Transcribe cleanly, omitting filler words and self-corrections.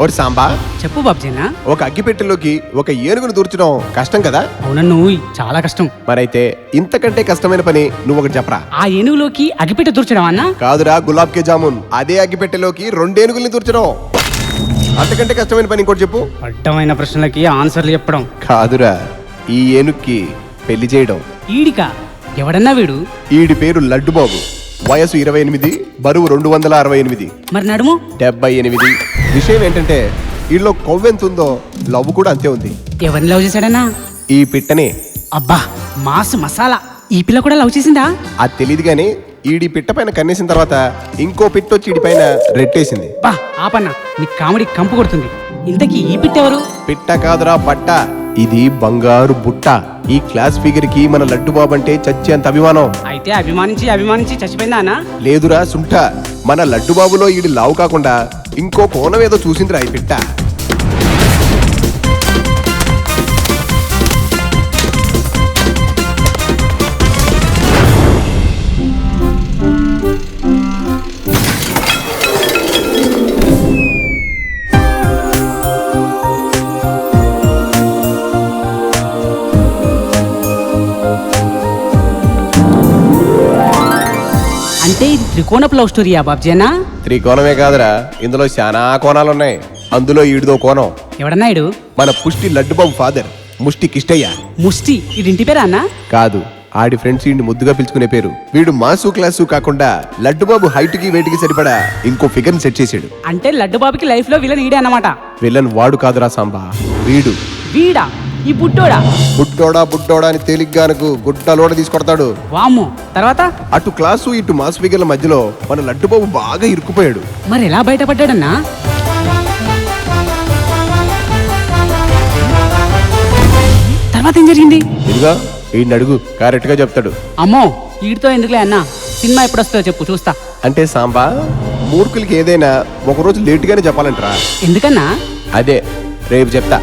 ఓరి సాంబా, చెప్పు బాబ్జీనా. ఒక అగ్గిపెట్టెలోకి ఒక ఏనుగును దూర్చడం కష్టం కదా? అవునన్ను, చాలా కష్టం. మరైతే ఇంతకంటే కష్టమైన పని నువ్వు ఒకటి చెప్పరా. ఆ ఏనుగులోకి అగిపెట్ట దూర్చడం అన్నా? కాదురా, గులాబ్ కే జామున్. అదే అగ్గిపెట్టెలోకి 2 ఏనుగుల్ని దూర్చడం. అంతకంటే కష్టమైన పని ఇంకోటి చెప్పు. అడ్డమైన ప్రశ్నలకి ఆన్సర్లు చెప్పడం. కాదురా, ఈ ఏనుగుకి పెళ్లి చేయడం. ఈడికా? ఎవడన్నా వీడు? ఈడి పేరు లడ్డుబాబు. వయసు 28, బరువు 268, మరి నడుము? 78. విషయం ఏంటంటే వీళ్ళలో కొవ్వెంత ఉందో లవ్ కూడా అంతే ఉంది. ఎవరిని లవ్ చేశాడన్నా? ఈ పిట్టనే. అబ్బా, మాస్ మసాలా. ఈ పిల్ల కూడా లవ్ చేసిందా? అది తెలియదు గానీ ఈడి పిట్ట పైన కన్నేసిన తర్వాత ఇంకో పిట్ట వచ్చి ఈడి పైన రెట్టేసింది. బా ఆపన్నా, నీ కామెడీ కంపు కొడుతుంది. ఇంతకీ ఈ పిట్ట ఎవరు? పిట్ట కాదురా, బట్ట. ఇది బంగారు బుట్ట. ఈ క్లాస్ ఫిగర్ కి మన లడ్డుబాబు అంటే చచ్చేంత అభిమానం. అయితే అభిమానించి అభిమానించి చచ్చిపోయిందా అన్నా? లేదురా సుంఠ, మన లడ్డుబాబులో ఈడి లావు కాకుండా ఇంకో కోణం ఏదో చూసిందిరా ఈ పిట్ట. అంటే ఇది త్రికోణపు లవ్ స్టోరీయా బాబ్జీనా? త్రికోణమే కాదురా, ఇందులో చాలా కోణాలున్నాయి. అందులో ఈడిదో కోణం. ఎవడన్నా ఇడు? మన పుష్టి లడ్డుబాబు ఫాదర్ ముష్టి కిష్టయ్య. ముష్టి, ఇది ఇంటి పేరా అన్నా? కాదు, ఆడి ఫ్రెండ్స్ ఈడిని ముద్దుగా పిలుచుకునే పేరు. వీడు మాసు క్లాసు కాకుండా లడ్డుబాబు హైట్ కి వెయిట్ కి సరిపడా ఇంకో ఫిగర్ సెట్ చేసాడు. అంటే లడ్డుబాబుకి లైఫ్ లో విలన్ ఈడే అన్నమాట. విలన్ వాడు కాదురా సాంబా, వీడు. వీడా? ఈ బుట్టోడా? బుట్టోడా అని తేలిగ్గానకు గుట్టలోడ తీసుకొడతాడు. వామ్మో, తర్వాత? అటు క్లాసు ఇటు మాస్ ఫిగర్ల మధ్యలో మన లడ్డుబాబు బాగా ఇరుక్కుపోయాడు. మరి ఎలా బయటపడ్డాడన్నా? తర్వాత ఏం జరిగింది? ఇదిగా ఈయన అడుగు, కరెక్ట్ గా చెప్తాడు. అమ్మో, వీడితో ఎందుకులే అన్నా. సినిమా ఎప్పుడు వస్తుందో చెప్పు, చూస్తా. అంటే సాంబా, మూర్ఖులకి ఏదైనా ఒకరోజు లేటుగానే చెప్పాలంటరా. ఎందుకన్నా? అదే రేపు చెప్తా.